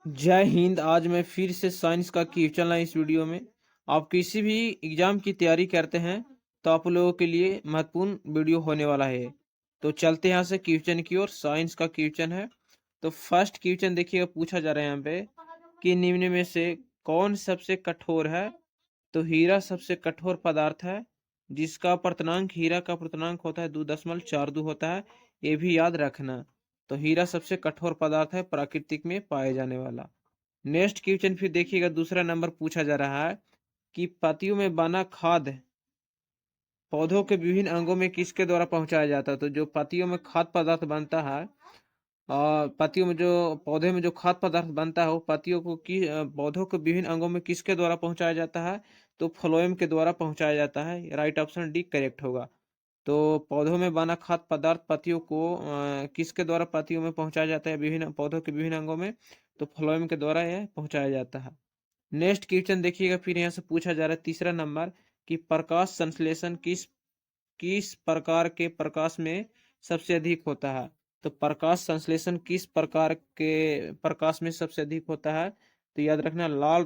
जय हिंद। आज मैं फिर से साइंस का क्वेश्चन लाया इस वीडियो में। आप किसी भी एग्जाम की तैयारी करते हैं तो आप लोगों के लिए महत्वपूर्ण वीडियो होने वाला है। तो चलते हैं यहाँ से क्वेश्चन की ओर। साइंस का क्वेश्चन है। तो फर्स्ट क्वेश्चन देखिएगा, पूछा जा रहा है यहाँ पे कि निम्न में से कौन सबसे कठोर है। तो हीरा सबसे कठोर पदार्थ है, जिसका अपर्तनांक हीरा का अपर्तनांक होता है 2.42 होता है। ये भी याद रखना। तो हीरा सबसे कठोर पदार्थ है प्राकृतिक में पाए जाने वाला। नेक्स्ट क्वेश्चन फिर देखिएगा, दूसरा नंबर पूछा जा रहा है कि पत्तियों में बना खाद पौधों के विभिन्न अंगों में किसके द्वारा पहुंचाया जाता है। तो जो पत्तियों में खाद्य पदार्थ बनता है, और पत्तियों में जो पौधे में जो खाद्य पदार्थ बनता है वो पत्तियों को पौधों के विभिन्न अंगों में किसके द्वारा पहुंचाया जाता है। तो फ्लोएम के द्वारा पहुंचाया जाता है। राइट ऑप्शन डी करेक्ट होगा। तो पौधों में बना खाद्य पदार्थ पत्तियों को किसके द्वारा पत्तियों में पहुंचाया जाता है, विभिन्न पौधों के विभिन्न अंगों में। तो फ्लोएम के द्वारा यह पहुंचाया जाता है। नेक्स्ट क्वेश्चन देखिएगा, फिर यहाँ से पूछा जा रहा है तीसरा नंबर कि प्रकाश संश्लेषण किस किस प्रकार के प्रकाश में सबसे अधिक होता है। तो प्रकाश संश्लेषण किस प्रकार के प्रकाश में सबसे अधिक होता है। तो याद रखना, लाल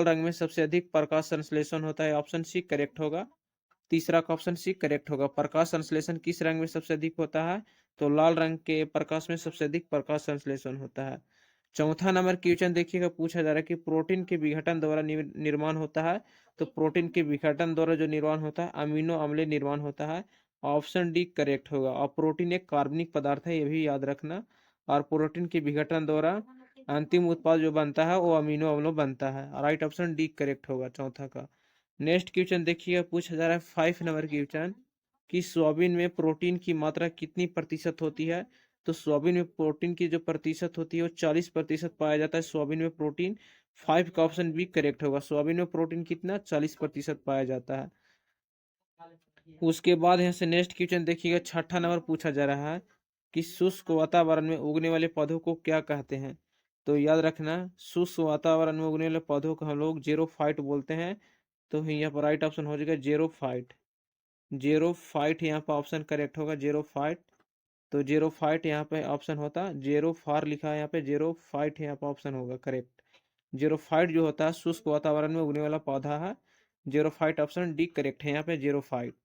रंग में सबसे अधिक प्रकाश संश्लेषण होता है। ऑप्शन सी करेक्ट होगा। तीसरा का ऑप्शन सी करेक्ट होगा। प्रकाश संश्लेषण किस रंग में सबसे अधिक होता है। तो लाल रंग के प्रकाश में सबसे अधिक प्रकाश संश्लेषण होता है। चौथा नंबर क्वेश्चन देखिएगा, पूछा जा रहा है कि प्रोटीन के विघटन द्वारा निर्माण होता है। तो प्रोटीन के विघटन द्वारा जो निर्माण होता है अमीनो अम्ल निर्माण होता है। ऑप्शन डी करेक्ट होगा। और प्रोटीन एक कार्बनिक पदार्थ है, ये भी याद रखना। और प्रोटीन के विघटन द्वारा अंतिम उत्पाद जो बनता है वो अमीनो अम्ल बनता है। राइट ऑप्शन डी करेक्ट होगा चौथा का। नेक्स्ट क्वेश्चन देखिएगा, पूछा जा रहा है 5 नंबर क्वेश्चन कि सोयाबीन में प्रोटीन की मात्रा कितनी प्रतिशत होती है। तो सोयाबीन में प्रोटीन की जो प्रतिशत होती है वो 40% पाया जाता है। सोयाबीन में प्रोटीन 5 का ऑप्शन भी करेक्ट होगा। सोयाबीन में प्रोटीन कितना 40% पाया जाता है। उसके बाद यहाँ से नेक्स्ट क्वेश्चन देखिएगा, छठा नंबर पूछा जा रहा है कि शुष्क वातावरण में उगने वाले पौधों को क्या कहते हैं। तो याद रखना, शुष्क वातावरण में उगने वाले पौधों को हम लोग जेरोफाइट बोलते हैं। तो यहाँ पर राइट ऑप्शन हो जाएगा जेरोफाइट। जेरोफाइट यहाँ पर ऑप्शन करेक्ट होगा, जेरोफाइट। तो जेरोफाइट यहाँ पे ऑप्शन होता, जेरोफार लिखा है यहाँ पे, जेरोफाइट यहाँ पे ऑप्शन होगा करेक्ट। जेरोफाइट जो होता है शुष्क वातावरण में उगने वाला पौधा है। जेरोफाइट ऑप्शन डी करेक्ट है यहाँ पे, जेरोफाइट।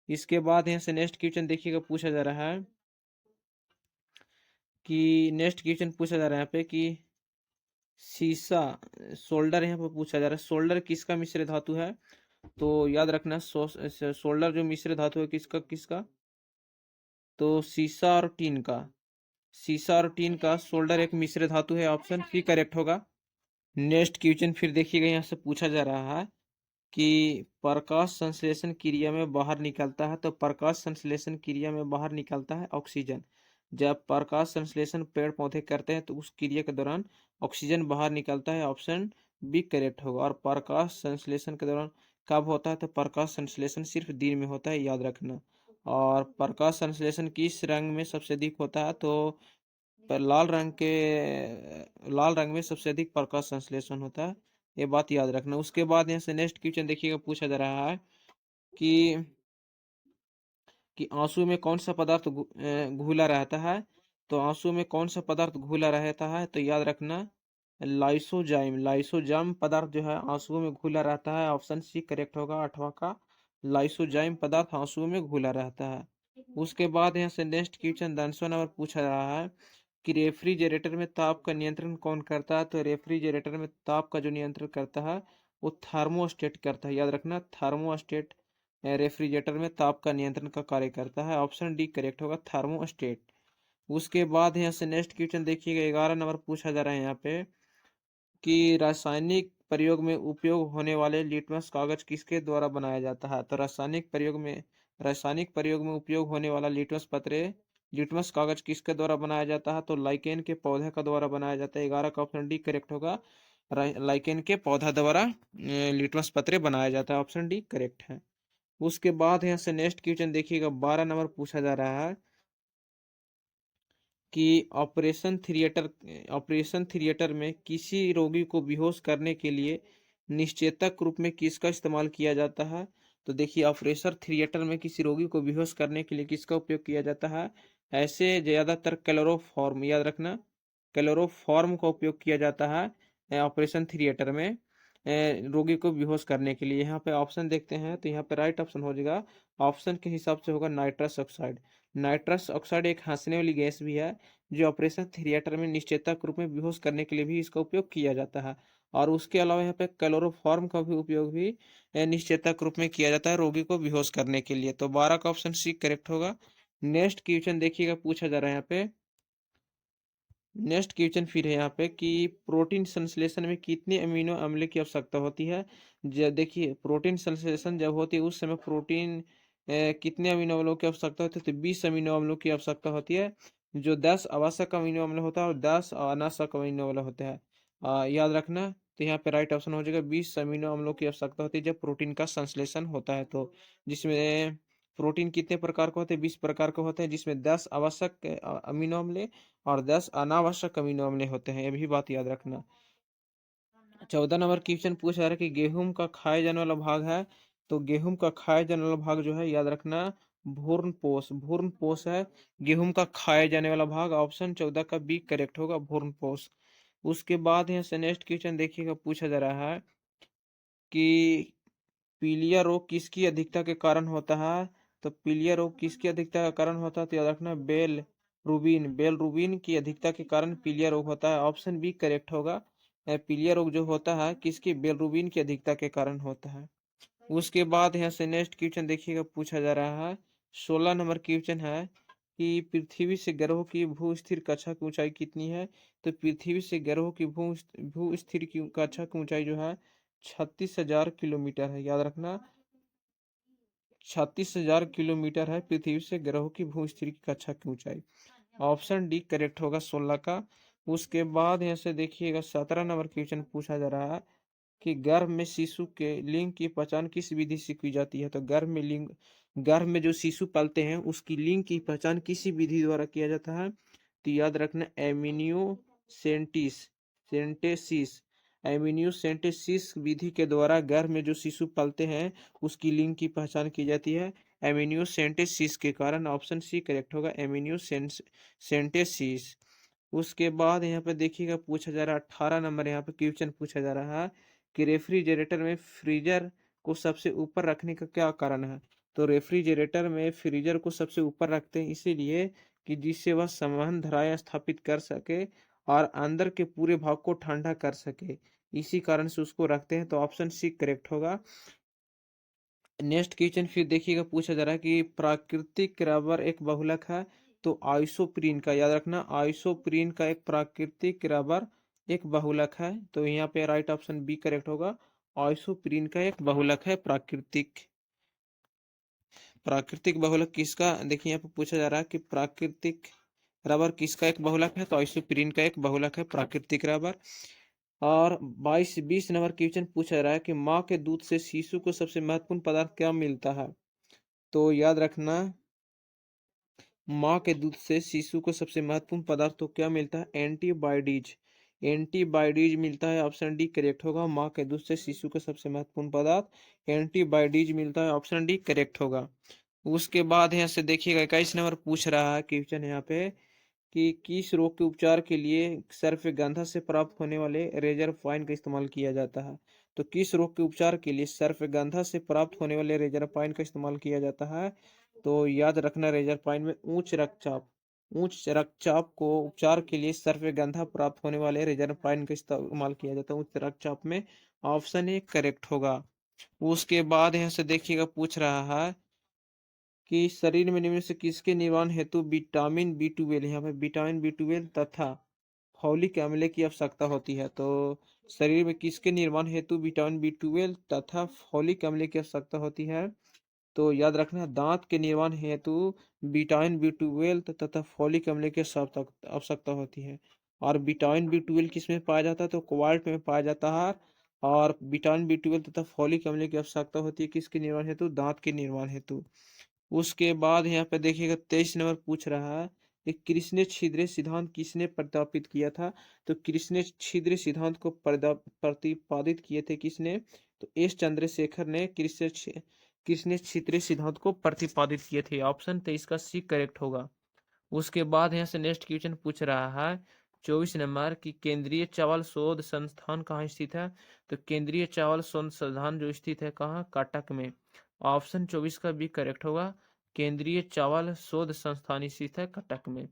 इसके बाद यहाँ से नेक्स्ट क्वेश्चन देखिएगा, पूछा जा रहा है कि नेक्स्ट क्वेश्चन पूछा जा रहा है यहाँ पे कि सीसा सोल्डर यहाँ पे पूछा जा रहा है, सोल्डर किसका मिश्र धातु है। तो याद रखना, सोल्डर जो मिश्र धातु है किसका किसका। तो सीसा और टीन का, सीसा और टीन का सोल्डर एक मिश्र धातु है। ऑप्शन सी करेक्ट होगा। नेक्स्ट क्वेश्चन फिर देखिएगा, यहाँ से पूछा जा रहा है कि प्रकाश संश्लेषण क्रिया में बाहर निकलता है। तो प्रकाश संश्लेषण क्रिया में बाहर निकलता है ऑक्सीजन। जब प्रकाश संश्लेषण पेड़ पौधे करते हैं तो उस क्रिया के दौरान ऑक्सीजन बाहर निकलता है। ऑप्शन बी करेक्ट होगा। और प्रकाश संश्लेषण के दौरान कब होता है। तो प्रकाश संश्लेषण सिर्फ दिन में होता है, याद रखना। और प्रकाश संश्लेषण किस रंग में सबसे अधिक होता है। तो पर लाल रंग में सबसे अधिक प्रकाश संश्लेषण होता है, ये बात याद रखना। उसके बाद यहाँ से नेक्स्ट क्वेश्चन देखिएगा, पूछा जा रहा है कि आंसू में कौन सा पदार्थ घुला रहता है। तो आंसू में कौन सा पदार्थ घुला रहता है। तो याद रखना, लाइसोजाइम। लाइसोजाइम पदार्थ जो है आंसुओं में घुला रहता है। ऑप्शन सी करेक्ट होगा आठवां का। लाइसोजाइम पदार्थ आंसुओं में घुला रहता है। उसके बाद यहाँ से नेक्स्ट क्वेश्चन 10वां नंबर पूछा रहा है कि रेफ्रिजरेटर में ताप का नियंत्रण कौन करता है। तो रेफ्रिजरेटर में ताप का जो नियंत्रण करता है वो थर्मोस्टेट करता है। याद रखना, थर्मोस्टेट रेफ्रिजरेटर में ताप का नियंत्रण का कार्य करता है। ऑप्शन डी करेक्ट होगा, थर्मोस्टेट। उसके बाद यहाँ से नेक्स्ट क्वेश्चन देखिएगा, 11 नंबर पूछा जा रहा है यहाँ पे कि रासायनिक प्रयोग में उपयोग होने वाले लिटमस कागज किसके द्वारा बनाया जाता है। तो रासायनिक प्रयोग में उपयोग होने वाला लिटमस कागज किसके द्वारा बनाया जाता है। तो लाइकेन के पौधे का द्वारा बनाया जाता है। 11 का ऑप्शन डी करेक्ट होगा। लाइकेन के पौधा द्वारा लिटमस पत्र बनाया जाता है। ऑप्शन डी करेक्ट है। उसके बाद यहाँ से नेक्स्ट क्वेश्चन देखिएगा, 12 नंबर पूछा जा रहा है कि ऑपरेशन थिएटर में किसी रोगी को बेहोश करने के लिए निश्चेतक रूप में किसका इस्तेमाल किया जाता है। तो देखिए, ऑपरेशन थिएटर में किसी रोगी को बेहोश करने के लिए किसका उपयोग किया जाता है। ऐसे ज्यादातर क्लोरोफॉर्म, याद रखना, क्लोरोफॉर्म का उपयोग किया जाता है ऑपरेशन थिएटर में रोगी को बेहोश करने के लिए। यहाँ पे ऑप्शन देखते हैं तो यहाँ पे राइट ऑप्शन हो जाएगा, ऑप्शन के हिसाब से होगा नाइट्रस ऑक्साइड। नाइट्रस ऑक्साइड एक हंसने वाली गैस भी है जो ऑपरेशन थिएटर में निश्चेतक रूप में बेहोश करने के लिए भी इसका उपयोग किया जाता है। और उसके अलावा यहाँ पे क्लोरोफॉर्म का भी उपयोग भी निश्चेतक रूप में किया जाता है रोगी को बेहोश करने के लिए। तो 12 का ऑप्शन सी करेक्ट होगा। नेक्स्ट क्वेश्चन देखिएगा, पूछा जा रहा है यहाँ पे, नेक्स्ट क्वेश्चन फिर है यहाँ पे कि प्रोटीन संश्लेषण में कितने अमीनो अम्ल की आवश्यकता होती है। देखिए प्रोटीन संश्लेषण जब होती है उस समय प्रोटीन कितने अमीनो अम्लों की आवश्यकता होती है, तो 20 अमीनो अम्लों की आवश्यकता होती है। जो 10 आवश्यक अमीनो अम्ल होता है और 10 अनावश्यक अमीनो अम्ल होते हैं। याद रखना। तो यहाँ पे राइट ऑप्शन हो जाएगा 20 अमीनो अम्लों की आवश्यकता होती है जब प्रोटीन का संश्लेषण होता है। तो जिसमें प्रोटीन कितने प्रकार के होते हैं, 20 प्रकार के होते हैं, जिसमें 10 आवश्यक अमीनो अम्ल और 10 अनावश्यक अमीनो अम्ल होते हैं, ये भी बात याद रखना। 14 नंबर क्वेश्चन पूछ रहा है कि गेहूं का खाए जाने वाला भाग है। तो गेहूं का खाए जाने वाला भाग जो है याद रखना भ्रूण पोष, भ्रूण पोष है गेहूं का खाए जाने वाला भाग। ऑप्शन 14 का बी करेक्ट होगा, भ्रूण पोष। उसके बाद यहाँ से नेक्स्ट क्वेश्चन देखिएगा, पूछा जा रहा है कि पीलिया रोग किसकी अधिकता के कारण होता है। तो पीलिया रोग किसकी अधिकता का कारण होता है, तो याद रखना बेल रूबिन, बेल रूबिन की अधिकता के कारण पीलिया रोग होता है। ऑप्शन बी करेक्ट होगा। पीलिया रोग जो होता है किसकी, बेल रूबिन की अधिकता के कारण होता है। उसके बाद यहाँ से नेक्स्ट क्वेश्चन देखिएगा, पूछा जा रहा है 16 नंबर क्वेश्चन है कि पृथ्वी से ग्रहों की भू स्थिर कक्षा की ऊंचाई कितनी है। तो पृथ्वी से ग्रहों की भू स्थिर की कक्षा की ऊंचाई जो है 36,000 किलोमीटर है। याद रखना 36,000 किलोमीटर है पृथ्वी से ग्रहों की भू स्थिर की कक्षा की ऊंचाई। ऑप्शन डी करेक्ट होगा 16 का। उसके बाद यहाँ से देखिएगा 17 नंबर क्वेश्चन पूछा जा रहा है कि गर्भ में शिशु के लिंग की पहचान किस विधि से की जाती है। तो गर्भ में जो शिशु पलते हैं उसकी लिंग की पहचान किसी विधि द्वारा किया जाता है। तो याद रखना एमिनियोसेंटिस सेंटेसिस, एमिनियोसेंटेसिस विधि के द्वारा गर्भ में जो शिशु पलते हैं उसकी लिंग की पहचान की जाती है एमिनियोसेंटेसिस के कारण। ऑप्शन सी करेक्ट होगा, एमिनियोसेंटेसिस। उसके बाद यहाँ पे देखिएगा पूछा जा रहा है 18 नंबर यहाँ पे क्वेश्चन पूछा जा रहा है कि रेफ्रिजरेटर में फ्रीजर को सबसे ऊपर रखने का क्या कारण है। तो रेफ्रिजरेटर में फ्रीजर को सबसे ऊपर रखते हैं इसीलिए कि जिससे वह संवहन धाराएं स्थापित कर सके और अंदर के पूरे भाग को ठंडा कर सके, इसी कारण से उसको रखते हैं। तो ऑप्शन सी करेक्ट होगा। नेक्स्ट क्वेश्चन फिर देखिएगा, पूछा जा रहा है कि प्राकृतिक रबर एक बहुलक है। तो आइसोप्रीन का, याद रखना आइसोप्रीन का एक प्राकृतिक रबर एक बहुलक है। तो यहाँ पे राइट ऑप्शन बी करेक्ट होगा, आइसोप्रीन का एक बहुलक है प्राकृतिक। प्राकृतिक बहुलक किसका, देखिए यहाँ पे पूछा जा रहा है कि प्राकृतिक रबर किसका एक बहुलक है। तो आइसोप्रीन का एक बहुलक है प्राकृतिक रबर। और 20 नंबर क्वेश्चन पूछा जा रहा है कि माँ के दूध से शिशु को सबसे महत्वपूर्ण पदार्थ क्या मिलता है। तो याद रखना माँ के दूध से शिशु को सबसे महत्वपूर्ण पदार्थ तो क्या मिलता है, एंटीबायोटिज, एंटीबायोटिज मिलता है। ऑप्शन डी करेक्ट होगा, माँ के दूध से शिशु को सबसे महत्वपूर्ण पदार्थ एंटीबायोटिज मिलता है। ऑप्शन डी करेक्ट होगा। उसके बाद यहाँ से देखिएगा 21 नंबर पूछ रहा है क्वेश्चन यहाँ पे कि किस रोग के उपचार के लिए सर्फगंधा से प्राप्त होने वाले रेजर पाइन का इस्तेमाल किया जाता है। तो किस रोग के उपचार के लिए सर्फगंधा से प्राप्त होने वाले रेजर पाइन का इस्तेमाल किया जाता है। तो याद रखना रेजर पाइन में उच्च रक्तचाप, उच्च रक्तचाप को उपचार के लिए सर्फगंधा प्राप्त होने वाले रेजर पाइन का इस्तेमाल किया जाता है उच्च रक्तचाप में। ऑप्शन ए करेक्ट होगा। उसके बाद यहाँ से देखिएगा पूछ रहा है कि शरीर में निम्न से किसके निर्माण हेतु विटामिन बी 12, यहाँ पे विटामिन बी 12 तथा फॉलिक अम्ल की आवश्यकता होती है। तो शरीर में किसके निर्माण हेतु विटामिन बी 12 तथा फॉलिक अम्ल की आवश्यकता होती है। तो याद रखना दांत के निर्माण हेतु विटामिन बी 12 तथा फॉलिक अम्ल की आवश्यकता होती है। और विटामिन बी 12 किसमें पाया जाता है, तो कोबाल्ट में पाया जाता है। और विटामिन बी 12 तथा फॉलिक अम्ल की आवश्यकता होती है किसके निर्माण हेतु, दांत के निर्माण हेतु। उसके बाद यहाँ पे देखिएगा 23 नंबर पूछ रहा है कि कृष्ण छिद्र सिद्धांत किसने प्रस्तावित किया था। तो कृष्ण छिद्र सिद्धांत को प्रतिपादित किए थे किसने, तो एस चंद्रशेखर ने कृष्ण छिद्र सिद्धांत को प्रतिपादित किए थे। ऑप्शन 23 का सी करेक्ट होगा। उसके बाद यहाँ से नेक्स्ट क्वेश्चन पूछ रहा है 24 नंबर की केंद्रीय चावल शोध संस्थान कहाँ स्थित है? तो केंद्रीय चावल शोध संस्थान जो स्थित है कहाँ? कटक में। ऑप्शन 24 का भी करेक्ट होगा। केंद्रीय चावल शोध संस्थान स्थित है कटक में।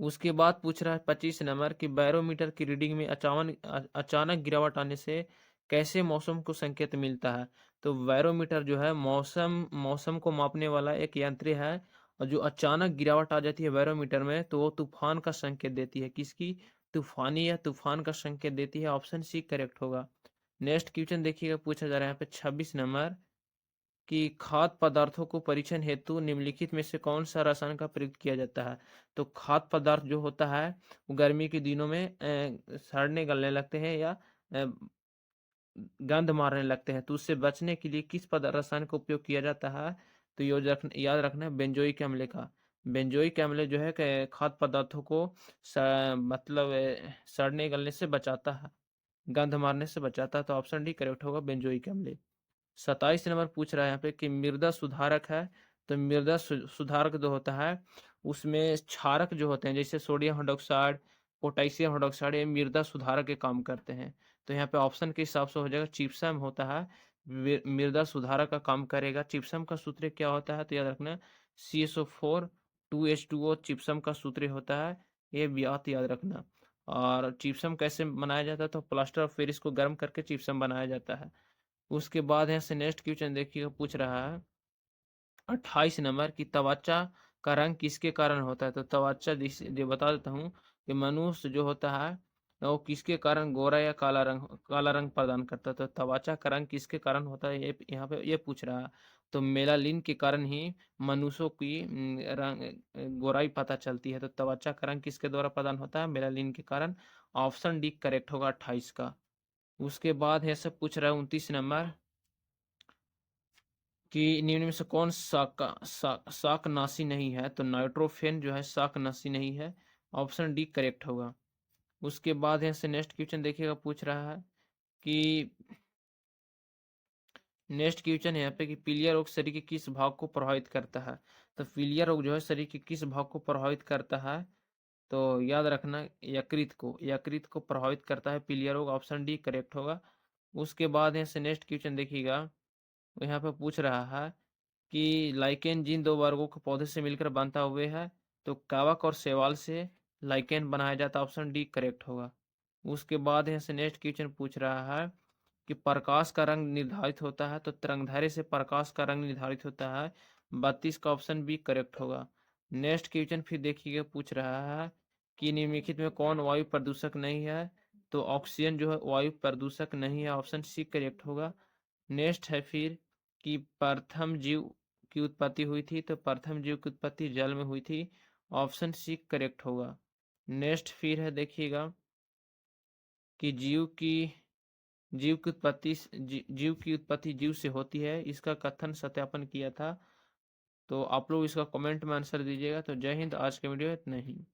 उसके बाद पूछ रहा है 25 नंबर की बैरोमीटर की रीडिंग में अचानक गिरावट आने से कैसे मौसम को संकेत मिलता है? तो बैरोमीटर जो है मौसम मौसम को मापने वाला एक यंत्र है, और जो अचानक गिरावट आ जाती है बैरोमीटर में तो वो तूफान का संकेत देती है। किसकी? तूफानी या तूफान का संकेत देती है। ऑप्शन सी करेक्ट होगा। नेक्स्ट क्वेश्चन देखिएगा, पूछा जा रहा है यहाँ पे 26 नंबर कि खाद्य पदार्थों को परीक्षण हेतु निम्नलिखित में से कौन सा रसायन का प्रयोग किया जाता है? तो खाद्य पदार्थ जो होता है वो गर्मी के दिनों में सड़ने गलने लगते हैं या अ, गंध मारने लगते हैं, तो उससे बचने के लिए किस रसायन का उपयोग किया जाता है? तो याद रखना है बेंजोइक अम्ल का। बेंजोइक अम्ल जो है खाद्य पदार्थों को मतलब सड़ने गलने से बचाता है, गंध मारने से बचाता है। तो ऑप्शन डी करेक्ट होगा, बेंजोइक अम्ल। 27 नंबर पूछ रहा है यहाँ पे कि मृदा सुधारक है, तो मृदा सुधारक जो होता है उसमें क्षारक जो होते हैं जैसे सोडियम हाइड्रोक्साइड, पोटेशियम हाइड्रोक्साइड, ये मृदा सुधारक के काम करते हैं। तो यहाँ पे ऑप्शन के हिसाब से हो जाएगा जिप्सम होता है मृदा सुधारक का काम करेगा। जिप्सम का सूत्र क्या होता है? तो याद रखना CSO4 2H2O जिप्सम का सूत्र होता है, ये बात याद रखना। और जिप्सम कैसे बनाया जाता है? तो प्लास्टर ऑफ पेरिस को गर्म करके जिप्सम बनाया जाता है। उसके बाद यहाँ से नेक्स्ट क्वेश्चन देखिएगा, पूछ रहा है 28 नंबर की त्वचा का रंग किसके कारण होता है? तो त्वचा जो बता देता हूँ कि मनुष्य जो होता है वो किसके कारण गोरा या काला रंग प्रदान करता है? तो त्वचा का रंग किसके कारण होता है, ये यहाँ पे ये पूछ रहा है। तो मेलानिन के कारण ही मनुष्यों की रंग गोराई पता चलती है। तो त्वचा का रंग किसके द्वारा प्रदान होता है? मेलानिन के कारण। ऑप्शन डी करेक्ट होगा 28 का। उसके बाद है सब पूछ रहा है 29 नंबर कि निम्न में से कौन शाकनाशी नहीं है? तो नाइट्रोफेन जो है शाकनाशी नहीं है। ऑप्शन डी करेक्ट होगा। उसके बाद यहाँ से नेक्स्ट क्वेश्चन देखिएगा, पूछ रहा है कि नेक्स्ट क्वेश्चन है यहाँ पे कि पीलिया रोग शरीर के किस भाग को प्रभावित करता है? तो पीलिया रोग जो है शरीर के किस भाग को प्रभावित करता है? तो याद रखना यकृत को प्रभावित करता है पीलिया रोग। ऑप्शन डी करेक्ट होगा। उसके बाद यहाँ से नेक्स्ट क्वेश्चन देखिएगा, यहाँ पे पूछ रहा है कि लाइकेन जिन दो वर्गों के पौधे से मिलकर बनता हुए है? तो कवक और शैवाल से लाइकेन बनाया जाता है। ऑप्शन डी करेक्ट होगा। उसके बाद यहाँ से नेक्स्ट क्वेश्चन पूछ रहा है कि प्रकाश का रंग निर्धारित होता है? तो तरंगधारी से प्रकाश का रंग निर्धारित होता है। 32 का ऑप्शन बी करेक्ट होगा। नेक्स्ट क्वेश्चन फिर देखिए, पूछ रहा है कि निम्नलिखित में कौन वायु प्रदूषक नहीं है? तो ऑक्सीजन जो है वायु प्रदूषक नहीं है। ऑप्शन सी करेक्ट होगा। नेक्स्ट है फिर कि प्रथम जीव की उत्पत्ति हुई थी? तो प्रथम जीव की उत्पत्ति जल में हुई थी। ऑप्शन सी करेक्ट होगा। नेक्स्ट फिर है देखिएगा कि जीव की उत्पत्ति जीव से होती है, इसका कथन सत्यापन किया था। तो आप लोग इसका कमेंट में आंसर दीजिएगा। तो जय हिंद, आज के वीडियो इतना ही।